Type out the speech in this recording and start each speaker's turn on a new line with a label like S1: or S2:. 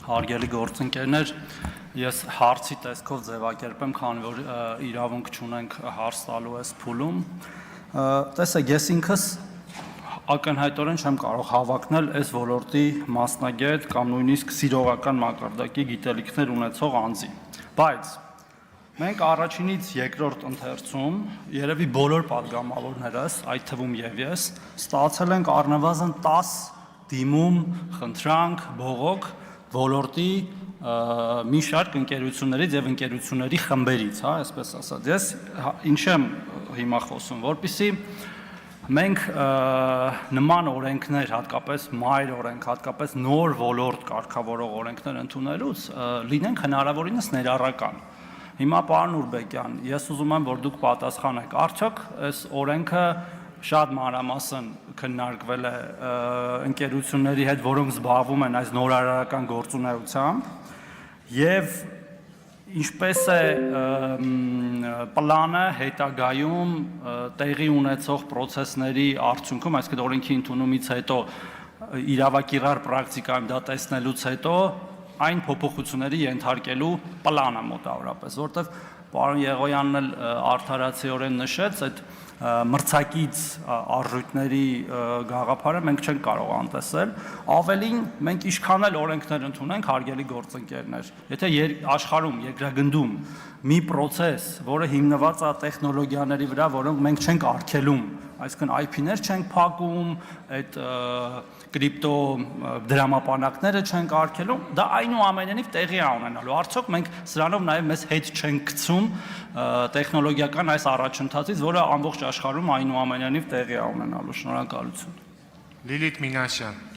S1: Հարգելի գործընկերներ, ես հարցի տեսքով ձևակերպեմ, քանի որ իրավունք չունենք հարց տալու այս փուլում։ Տեսեք, ես ինքս ակնհայտորեն չեմ կարող հավակնել այս ոլորտի մասնագետ կամ նույնիսկ սիրողական մակարդակի գիտելիքներ ունեցող անձի։ Բայց մենք առաջինից երկրորդ ընթերցում երևի բոլոր падգամավորներս, այդ թվում եւ ես, ստացել ենք առնվազն 10 դիմում, խնդրանք, բողոք ոլորտի մի շարք ընկերություններից եւ ընկերությունների խմբերից, հա, այսպես ասած։ Ես ինչ եմ հիմա խոսում, որպեսզի մենք նման օրենքներ, հատկապես մայր օրենք, հատկապես նոր ոլորտ կարգավորող օրենքներ ընդունելուց լինենք հնարավորինս ներառական։ Հիմա պարոն Ուրբեկյան, ես ուզում եմ, որ դուք պատասխանեք, արդյոք այս օրենքը շատ մանրամասն քննարկվել է ընկերությունների հետ, որոնք զբաղվում են այս նորարարական գործունեությամբ, եւ ինչպես է պլանը հետագայում տեղի ունեցող process-ների արդյունքում, այսինքն օրենքի ընդունումից հետո իրավակիրառ պրակտիկայում դա տեսնելուց հետո այն փոփոխությունների ենթարկելու պլանը մոտավորապես, որտեղ պարոն Եղոյանն էլ արդարացիորեն նշեց, այդ մրցակից արժույթների գաղափարը մենք չենք կարող անտեսել, ավելին մենք ինչքան էլ օրենքներ ընդունենք, հարգելի գործընկերներ, եթե աշխարհում երկրագնդում մի process, որը հիմնված է տեխնոլոգիաների վրա, որոնք մենք չենք արգելում, այսինքն IP-ներ չենք փակում, այդ կրիպտո դրամապանակները չենք արգելում, դա այնուամենայնիվ տեղի է ունենալու։ Արդյոք մենք սրանով նաև մեզ հետ չենք գցում տեխնոլոգիական այս առաջընթացից, որը ամբողջ աշխարհում այնուամենայնիվ տեղի է ունենալու։ Շնորհակալություն։
S2: Լիլիթ Մինասյան։